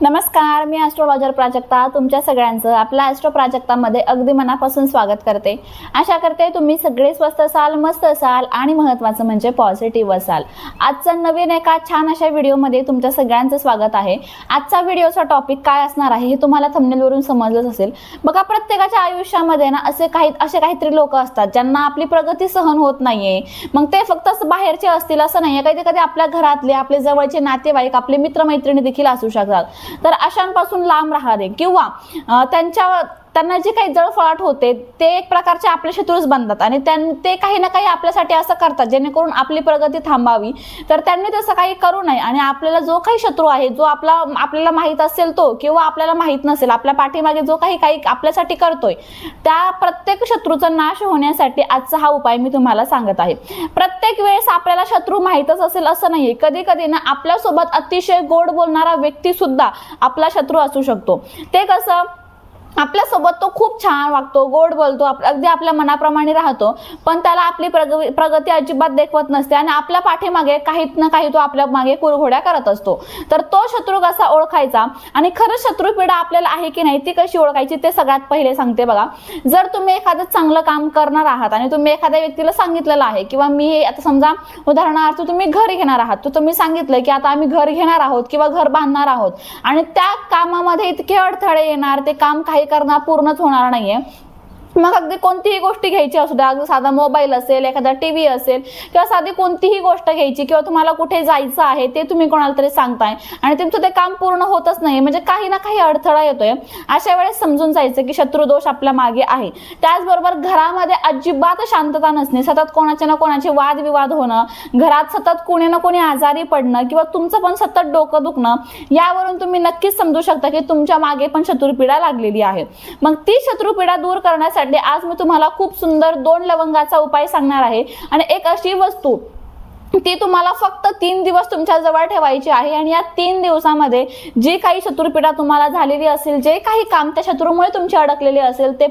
नमस्कार, मी ॲस्ट्रोलॉजर प्राजक्ता तुमच्या सगळ्यांचं आपल्या ॲस्ट्रो प्राजक्तामध्ये अगदी मनापासून स्वागत करते। आशा करते तुम्ही सगळे स्वस्त असाल, मस्त असाल आणि महत्त्वाचं म्हणजे पॉझिटिव्ह असाल। आजचा नवीन एका छान अशा व्हिडिओमध्ये तुमच्या सगळ्यांचं स्वागत आहे। आजचा व्हिडिओचा टॉपिक काय असणार आहे हे तुम्हाला थंबनेलवरून समजलंच असेल। बघा, प्रत्येकाच्या आयुष्यामध्ये ना असे काहीतरी लोक असतात ज्यांना आपली प्रगती सहन होत नाहीये। मग ते फक्त बाहेरचे असतील असं नाहीये, कधी आपल्या घरातले, आपले जवळचे नातेवाईक, आपले मित्रमैत्रिणी देखील असू शकतात। तर अशांपासून लांब राहावे किंवा त्यांना जे काही जळफळाट होते ते एक प्रकारचे आपले शत्रूच बनतात आणि ते काही ना काही आपल्यासाठी असं करतात जेणेकरून आपली प्रगती थांबावी। तर त्यांनी तसं काही करू नये आणि आपल्याला जो काही शत्रू आहे, जो आपल्याला माहित असेल तो किंवा आपल्याला माहित नसेल, आपल्या पाठीमागे जो काही आपल्यासाठी करतोय, त्या प्रत्येक शत्रूचा नाश होण्यासाठी आजचा हा उपाय मी तुम्हाला सांगत आहे। प्रत्येक वेळेस आपल्याला शत्रू माहितच असेल असं नाहीये, कधी कधी ना आपल्यासोबत अतिशय गोड बोलणारा व्यक्ती सुद्धा आपला शत्रू असू शकतो। ते कसं, आपल्यासोबत तो खूप छान वागतो, गोड बोलतो, अगदी आपल्या मनाप्रमाणे राहतो, पण त्याला आपली प्रगती अजिबात देखवत नसते आणि आपल्या पाठीमागे काही ना काही तो आपल्या मागे कुरघोड्या करत असतो। तर तो शत्रू कसा ओळखायचा आणि खरंच शत्रुपीडा आपल्याला आहे की नाही ती कशी ओळखायची ते सगळ्यात पहिले सांगते। बघा, जर तुम्ही एखादं चांगलं काम करणार आहात आणि तुम्ही एखाद्या व्यक्तीला सांगितलेलं आहे किंवा मी आता समजा उदाहरणार्थ तुम्ही घर घेणार आहात, तर तुम्ही सांगितलंय की आता आम्ही घर घेणार आहोत किंवा घर बांधणार आहोत आणि त्या कामामध्ये इतके अडथळे येणार, ते काम काही करणार पूर्णच होणार नाहीये। मग अगदी कोणतीही गोष्ट घ्यायची असू द्या, अगदी साधा मोबाईल असेल, एखादा टीव्ही असेल किंवा साधी कोणतीही गोष्ट घ्यायची किंवा तुम्हाला कुठे जायचं आहे ते तुम्ही कोणाला तरी सांगताय आणि तुमचं ते काम पूर्ण होतच नाही, म्हणजे काही ना काही अडथळा येतोय। अशा वेळेस समजून जायचं की शत्रुदोष आपल्या मागे आहे। त्याचबरोबर घरामध्ये अजिबात शांतता नसणे, सतत कोणाचे ना कोणाचे वादविवाद होणं, घरात सतत कोणी ना कोणी आजारी पडणं किंवा तुमचं पण सतत डोकं दुखणं, यावरून तुम्ही नक्कीच समजू शकता की तुमच्या मागे पण शत्रुपीडा लागलेली आहे। मग ती शत्रुपीडा दूर करण्यासाठी आज मी तुम्हाला खूप सुंदर 2 लवंगाचा उपाय सांगणार आहे आणि एक अशी वस्तू ती तुम्हाला फक्त 3 दिवस तुमच्या जवळ ठेवायची आहे आणि या 3 दिवसामध्ये जी काही शत्रुपीडा तुम्हाला झालेली असेल, जे काही काम त्या शत्रूमुळे तुमची अडकलेले असेल, ते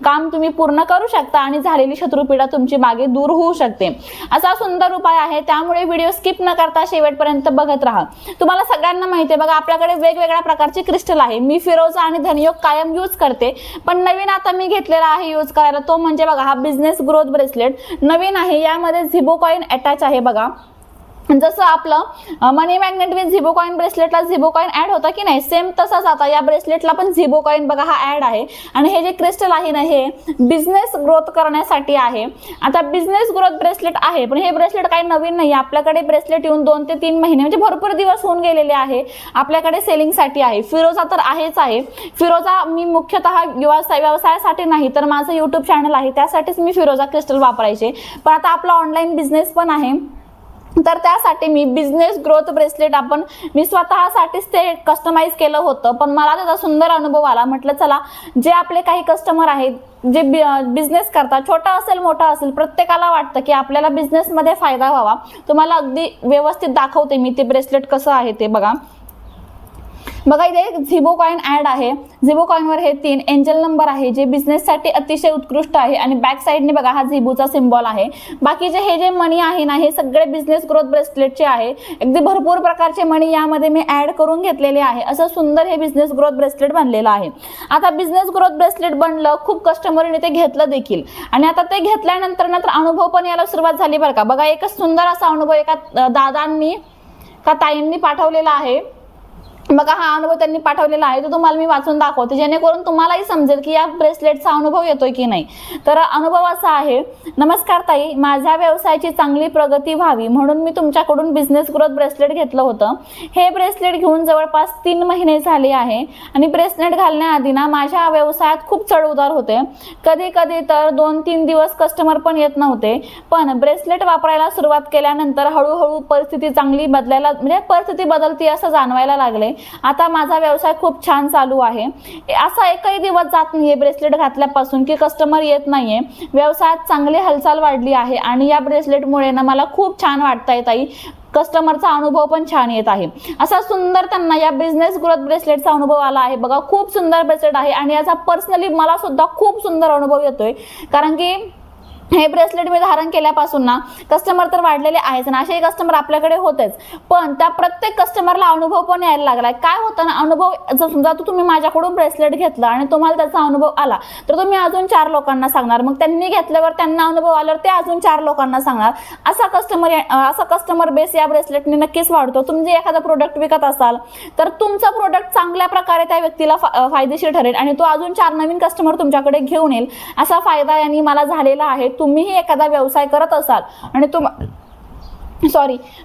काम तुम्ही पूर्ण करू शकता आणि झालेली शत्रुपीडा तुमची मागे दूर होऊ शकते। असा सुंदर उपाय आहे, त्यामुळे व्हिडिओ स्किप न करता शेवटपर्यंत बघत राहा। तुम्हाला सगळ्यांना माहिती आहे, बघा आपल्याकडे वेगवेगळ्या प्रकारचे क्रिस्टल आहे। मी फिरोजा आणि धनयोग कायम यूज करते, पण नवीन आता मी घेतलेला आहे यूज करायला, तो म्हणजे बघा हा बिझनेस ग्रोथ ब्रेसलेट नवीन आहे। यामध्ये झिबो कॉइन अटॅच आहे। बघा, जसं आपलं money magnet with Zibo coin ब्रेसलेटला झिबो कॉइन ऍड होता की नाही, सेम तसाच आता या ब्रेसलेटला पण झिबो कॉइन बघा हा ऍड आहे। आणि हे जे क्रिस्टल आहे ना, हे बिझनेस ग्रोथ करण्यासाठी आहे। आता बिझनेस ग्रोथ ब्रेसलेट आहे, पण हे ब्रेसलेट काही नवीन नाही, आपल्याकडे ब्रेसलेट येऊन 2 ते 3 महिने म्हणजे भरपूर दिवस होऊन गेलेले आहे, आपल्याकडे सेलिंगसाठी आहे। फिरोजा तर आहेच आहे। फिरोजा मी मुख्यतः व्यवसायासाठी नाही तर माझं यूट्यूब चॅनल आहे त्यासाठीच मी फिरोजा क्रिस्टल वापरायचे, पण आता आपला ऑनलाईन बिझनेस पण आहे, तर त्यासाठी मी बिझनेस ग्रोथ ब्रेसलेट मी स्वतःसाठीच ते कस्टमाइज केलं होतं, पण मला त्याचा सुंदर अनुभव आला। म्हटलं चला, जे आपले काही कस्टमर आहेत जे बिझनेस करतात, छोटा असेल मोठा असेल, प्रत्येकाला वाटतं की आपल्याला बिझनेसमध्ये फायदा व्हावा। तुम्हाला अगदी व्यवस्थित दाखवते मी ते ब्रेसलेट कसं आहे ते। बघा इथे झिबो कॉइन ऍड आहे। झिबो कॉइनवर हे 3 एंजल नंबर आहे, जे बिझनेससाठी अतिशय उत्कृष्ट आहे आणि बॅक साइडने बघा हा झिबोचा सिम्बॉल आहे। बाकीचे हे जे मनी आहे ना, हे सगळे बिझनेस ग्रोथ ब्रेसलेटचे आहे। अगदी भरपूर प्रकारचे मनी यामध्ये मी ऍड करून घेतलेले आहे। असं सुंदर हे बिझनेस ग्रोथ ब्रेसलेट बनलेलं आहे। आता बिझनेस ग्रोथ ब्रेसलेट बनलं, खूप कस्टमरने ते घेतलं देखील आणि आता ते घेतल्यानंतर अनुभव पण यायला सुरुवात झाली बरं का। बघा, एकच सुंदर असा अनुभव एका दादांनी का ताईंनी पाठवलेला आहे। बघा, हा अनुभव त्यांनी पाठवलेला आहे, तो तुम्हाला मी वाचून दाखवते जेणेकरून तुम्हालाही समजेल की या ब्रेसलेटचा अनुभव येतोय की नाही। तर अनुभव असा आहे, नमस्कार ताई, माझ्या व्यवसायाची चांगली प्रगती व्हावी म्हणून मी तुमच्याकडून बिझनेस ग्रोथ ब्रेसलेट घेतलं होतं। हे ब्रेसलेट घेऊन जवळपास 3 महिने झाले आहे आणि ब्रेसलेट घालण्याआधी ना माझ्या व्यवसायात खूप चढउतार होते, कधी कधी तर 2-3 दिवस कस्टमर पण येत नव्हते, पण ब्रेसलेट वापरायला सुरुवात केल्यानंतर हळूहळू परिस्थिती चांगली बदलायला, म्हणजे परिस्थिती बदलती असं जाणवायला लागले। आता माझा व्यवसाय खूप छान चालू आहे। असा एकही दिवस जात नाहीये ब्रेसलेट घातल्यापासून की कस्टमर येत नाहीये। व्यवसायात चांगली हालचाल वाढली आहे आणि या ब्रेसलेटमुळे ना मला खूप छान वाटतंय ताई, कस्टमरचा अनुभव पण छान येत आहे। असा सुंदर त्यांना या बिझनेस ग्रोथ ब्रेसलेटचा अनुभव आला आहे। बघा, खूप सुंदर ब्रेसलेट आहे आणि याचा पर्सनली मला सुद्धा खूप सुंदर अनुभव येतोय, कारण की हे ब्रेसलेट मी धारण केल्यापासून ना कस्टमर तर वाढलेले आहेच ना, असे कस्टमर आपल्याकडे होतेच, पण त्या प्रत्येक कस्टमरला अनुभव पण यायला लागलाय. काय होतं ना, अनुभव जर समजा तुम्ही माझ्याकडून ब्रेसलेट घेतला आणि तुम्हाला त्याचा अनुभव आला तर तुम्ही अजून 4 लोकांना सांगणार, मग त्यांनी घेतल्यावर त्यांना अनुभव आल्यावर ते अजून 4 लोकांना सांगणार. असा कस्टमर बेस या ब्रेसलेटने नक्कीच वाढतो. तुम्ही जे एखादा प्रोडक्ट विकत असाल तर तुमचा प्रोडक्ट चांगल्या प्रकारे त्या व्यक्तीला फायदेशीर ठरेल आणि तो अजून 4 नवीन कस्टमर तुमच्याकडे घेऊन येईल. असा फायदा यांनी मला झालेला आहे. तुम्हीही एखादा व्यवसाय करत असाल आणि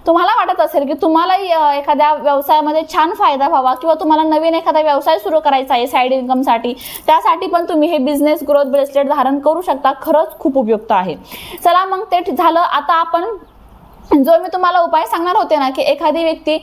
तुम्हाला वाटत असेल की तुम्हालाही एखाद्या व्यवसायामध्ये छान फायदा व्हावा किंवा तुम्हाला नवीन एखादा व्यवसाय सुरू करायचा आहे साईड इन्कमसाठी, त्यासाठी पण तुम्ही हे बिझनेस ग्रोथ ब्रेसलेट धारण करू शकता. खरंच खूप उपयुक्त आहे. चला मग ते झालं. आता आपण जो मी तुम्हाला उपाय सांगणार होते ना, की एखादी व्यक्ती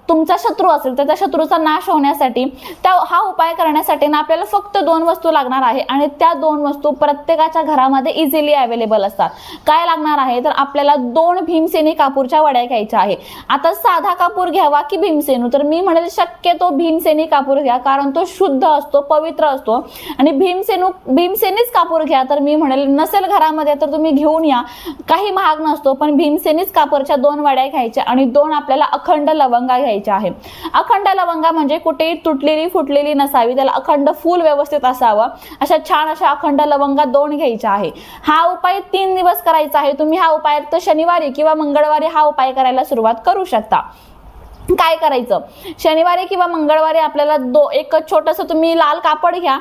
तुमचा शत्रू असेल तर त्या शत्रूचा नाश होण्यासाठी हा उपाय करण्यासाठी ना आपल्याला फक्त 2 वस्तू लागणार आहे आणि त्या 2 वस्तू प्रत्येकाच्या घरामध्ये इझिली अवेलेबल असतात. काय लागणार आहे तर आपल्याला 2 भीमसेनी कापूरच्या वड्या घ्यायच्या आहे. आता साधा कापूर घ्यावा की भीमसेनू, तर मी म्हणेल शक्यतो भीमसेनी कापूर घ्या, कारण तो शुद्ध असतो, पवित्र असतो. आणि भीमसेनीच कापूर घ्या तर मी म्हणेल, नसेल घरामध्ये तर तुम्ही घेऊन या, काही महाग नसतो, पण भीमसेनीच कापूरच्या 2 वड्या घ्यायच्या आणि 2 आपल्याला अखंड लवंगा घ्यायच्या आहे. अखंड लवंगा म्हणजे कुठेही तुटलेली फुटलेली नसावी, त्याला अखंड फूल व्यवस्थित असावं, अशा छान अशा अखंड लवंगा 2 घ्यायच्या आहे. हा उपाय 3 दिवस करायचा आहे. तुम्ही हा उपाय तर शनिवारी किंवा मंगळवारी हा उपाय करायला सुरुवात करू शकता. काय करायचं, शनिवारी किंवा मंगळवारी आपल्याला एक छोटंसं तुम्ही लाल कापड घ्या.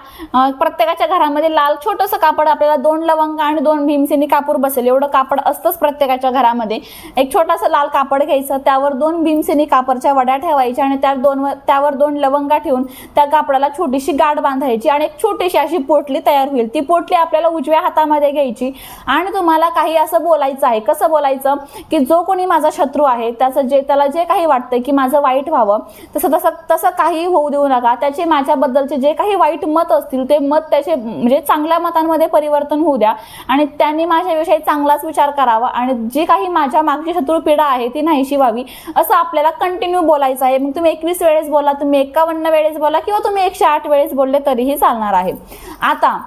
प्रत्येकाच्या घरामध्ये लाल छोटंसं कापड, आपल्याला 2 लवंगा आणि 2 भीमसेनी कापूर बसेल एवढं कापड असतंच प्रत्येकाच्या घरामध्ये. एक छोटंसं लाल कापड घ्यायचं, त्यावर 2 भीमसेनी कापरच्या वड्या ठेवायच्या आणि त्यावर 2 लवंगा ठेवून त्या कापडाला छोटीशी गाठ बांधायची आणि एक छोटीशी अशी पोटली तयार होईल. ती पोटली आपल्याला उजव्या हातामध्ये घ्यायची आणि तुम्हाला काही असं बोलायचं आहे. कसं बोलायचं की जो कोणी माझा शत्रू आहे त्याला जे काही वाटतंय की माझं वाईट व्हावं, तसं काही होऊ देऊ नका. त्याचे माझ्याबद्दलचे जे काही वाईट मत असतील ते मत त्याचे म्हणजे चांगल्या मतांमध्ये परिवर्तन होऊ द्या आणि त्यांनी माझ्याविषयी चांगलाच विचार करावा आणि जी काही माझ्या मागची शत्रू पीडा आहे ती नाहीशी व्हावी, असं आपल्याला कंटिन्यू बोलायचं आहे. मग तुम्ही 21 वेळेस बोला, तुम्ही 51 वेळेस बोला किंवा तुम्ही 108 वेळेस बोलले तरीही चालणार आहे. आता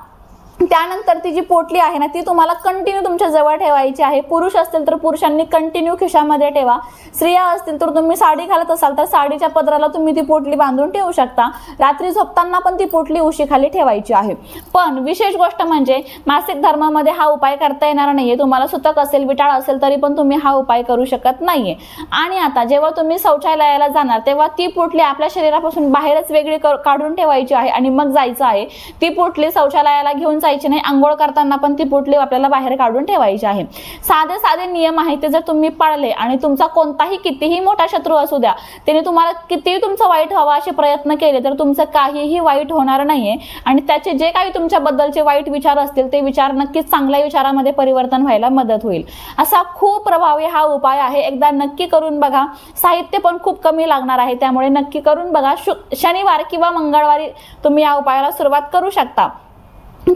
त्यानंतर ती जी पोटली आहे ना ती तुम्हाला कंटिन्यू तुमच्या जवळ ठेवायची आहे. पुरुष असतील तर पुरुषांनी कंटिन्यू खिशामध्ये ठेवा. स्त्रिया असतील तर तुम्ही साडी घालत असाल तर साडीच्या पदराला तुम्ही ती पोटली बांधून ठेवू शकता. रात्री झोपताना पण ती पोटली उशीखाली ठेवायची आहे. पण विशेष गोष्ट म्हणजे मासिक धर्मामध्ये हा उपाय करता येणार नाहीये. तुम्हाला सुतक असेल, विटाळ असेल तरी पण तुम्ही हा उपाय करू शकत नाहीये. आणि आता जेव्हा तुम्ही शौचालयाला जाणार तेव्हा ती पोटली आपल्या शरीरापासून बाहेरच वेगळी काढून ठेवायची आहे आणि मग जायचं आहे. ती पोटली शौचालयाला घेऊन जायची नाही. आंघोळ करताना पण ती पोटली आपल्याला बाहेर काढून ठेवायची आहे. साधे नियम आहेत ते जर तुम्ही पाळले आणि तुमचा कोणताही कितीही मोठा शत्रू असू द्या, त्याने तुम्हाला कितीही तुमचं वाईट व्हावं असे प्रयत्न केले तर तुमचं काहीही वाईट होणार नाहीये आणि त्याचे जे काही तुमच्याबद्दलचे वाईट विचार असतील ते विचार नक्कीच चांगल्या विचारामध्ये परिवर्तन व्हायला मदत होईल. असा खूप प्रभावी हा उपाय आहे. एकदा नक्की करून बघा. साहित्य पण खूप कमी लागणार आहे, त्यामुळे नक्की करून बघा. शनिवार किंवा मंगळवारी तुम्ही या उपायाला सुरुवात करू शकता.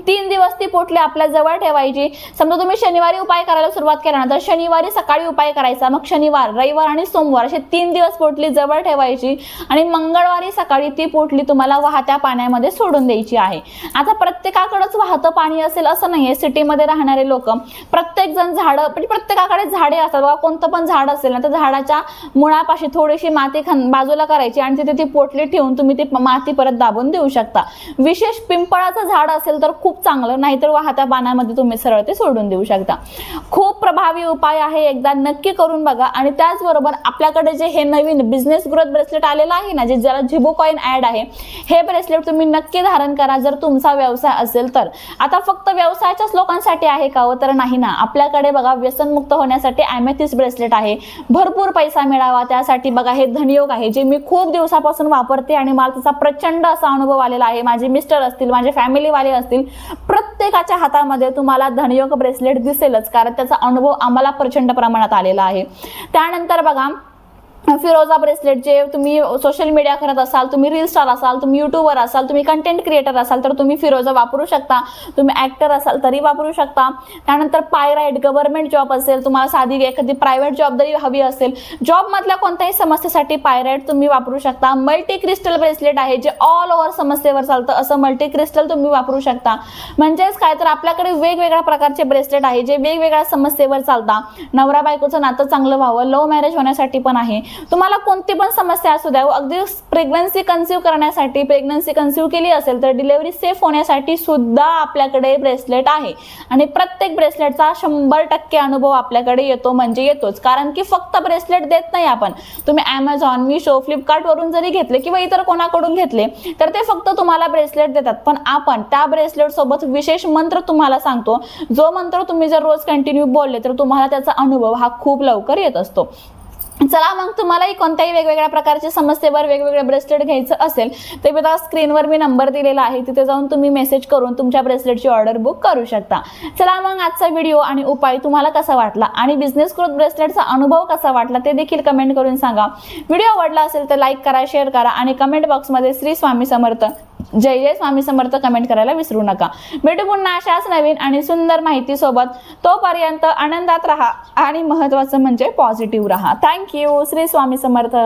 3 दिवस ती पोटली आपल्या जवळ ठेवायची. समजा तुम्ही शनिवारी उपाय करायला सुरुवात केला ना तर शनिवारी सकाळी उपाय करायचा, मग शनिवार, रविवार आणि सोमवार असे 3 दिवस पोटली जवळ ठेवायची आणि मंगळवारी सकाळी ती पोटली तुम्हाला वाहत्या पाण्यामध्ये सोडून द्यायची आहे. आता प्रत्येकाकडेच वाहतं पाणी असेल असं नाहीये. सिटीमध्ये राहणारे लोक प्रत्येक जण झाडं म्हणजे प्रत्येकाकडे झाडे असतात बघा. कोणतं पण झाड असेल ना तर झाडाच्या मुळापाशी थोडीशी माती बाजूला करायची आणि तिथे ती पोटली ठेवून तुम्ही ती माती परत दाबून देऊ शकता. विशेष पिंपळाचं झाड असेल तर खूप चांगलं, नाहीतर वाहत्या पाण्यामध्ये तुम्ही सरळ ते सोडून देऊ शकता. खूप प्रभावी उपाय आहे. एकदा नक्की करून बघा. आणि त्याचबरोबर आपल्याकडे जे हे नवीन बिझनेस ग्रोथ ब्रेसलेट आलेलं आहे ना, जे ज्याला झिबो कॉइन ऍड आहे, हे ब्रेसलेट तुम्ही नक्की धारण करा जर तुमचा व्यवसाय असेल तर. आता फक्त व्यवसायाच्याच लोकांसाठी आहे का? तर नाही ना. आपल्याकडे बघा व्यसनमुक्त होण्यासाठी ॲमेथिस्ट ब्रेसलेट आहे. भरपूर पैसा मिळावा त्यासाठी बघा हे धनयोग आहे, जे मी खूप दिवसापासून वापरते आणि मला त्याचा प्रचंड असा अनुभव आलेला आहे. माझे मिस्टर असतील, माझे फॅमिलीवाले असतील, प्रत्येकाच्या हातामध्ये तुम्हाला धनयोग ब्रेसलेट दिसेलच, कारण त्याचा अनुभव आम्हाला प्रचंड प्रमाणात आलेला आहे. त्यानंतर बघा फिरोजा ब्रेसलेट जे तुम्ही सोशल मीडिया करत असाल, तुम्ही रील स्टार असाल, तुम्ही यूट्यूबर असाल, तुम्ही कंटेंट क्रिएटर असाल तर तुम्ही फिरोजा वापरू शकता. तुम्ही ॲक्टर असाल तरी वापरू शकता. त्यानंतर पायराईट, गव्हर्नमेंट जॉब असेल, तुम्हाला साधी एखादी प्रायव्हेट जॉब जरी हवी असेल, जॉबमधल्या कोणत्याही समस्येसाठी पायराईट तुम्ही वापरू शकता. मल्टी क्रिस्टल ब्रेसलेट आहे जे ऑल ओव्हर समस्येवर चालतं, असं मल्टी क्रिस्टल तुम्ही वापरू शकता. म्हणजेच काय तर आपल्याकडे वेगवेगळ्या प्रकारचे ब्रेसलेट आहे जे वेगवेगळ्या समस्येवर चालतात. नवरा बायकोचं नातं चांगलं व्हावं, लव्ह मॅरेज होण्यासाठी पण आहे. तुम्हाला कोणती पण समस्या असू द्या, अगदी प्रेग्नन्सी कन्सीव्ह करण्यासाठी, प्रेग्नन्सी कन्सीव्ह केली असेल तर डिलिव्हरी सेफ होण्यासाठी सुद्धा आपल्याकडे ब्रेसलेट आहे. आणि प्रत्येक ब्रेसलेटचा 100% अनुभव आपल्याकडे येतो म्हणजे येतोच. कारण की फक्त ब्रेसलेट देत नाही आपण. तुम्ही Amazon, Meesho, Flipkart वरून जरी घेतले किंवा इतर कोणाकडून घेतले तर ते फक्त तुम्हाला ब्रेसलेट देतात. पण आपण त्या ब्रेसलेट सोबत विशेष मंत्र तुम्हाला सांगतो, जो मंत्र तुम्ही जर रोज कंटिन्यू बोलले तर तुम्हाला त्याचा अनुभव हा खूप लवकर येत असतो. चला मग तुम्हालाही कोणत्याही वेगवेगळ्या प्रकारच्या समस्येवर वेगवेगळे ब्रेसलेट घ्यायचं असेल तर बघा स्क्रीनवर मी नंबर दिलेला आहे, तिथे जाऊन तुम्ही मेसेज करून तुमच्या ब्रेसलेटची ऑर्डर बुक करू शकता. चला मग आजचा व्हिडिओ आणि उपाय तुम्हाला कसा वाटला आणि बिझनेस ग्रोथ ब्रेसलेटचा अनुभव कसा वाटला ते देखील कमेंट करून सांगा. व्हिडिओ आवडला असेल तर लाईक करा, शेअर करा आणि कमेंट बॉक्समध्ये श्री स्वामी समर्थ, जय जय स्वामी समर्थ कमेंट करायला विसरू नका. भेटू पुन्हा अशाच नवीन आणि सुंदर माहिती सोबत. तोपर्यंत आनंदात राहा आणि महत्त्वाचं म्हणजे पॉझिटिव्ह राहा. थँक्यू. श्री स्वामी समर्थ.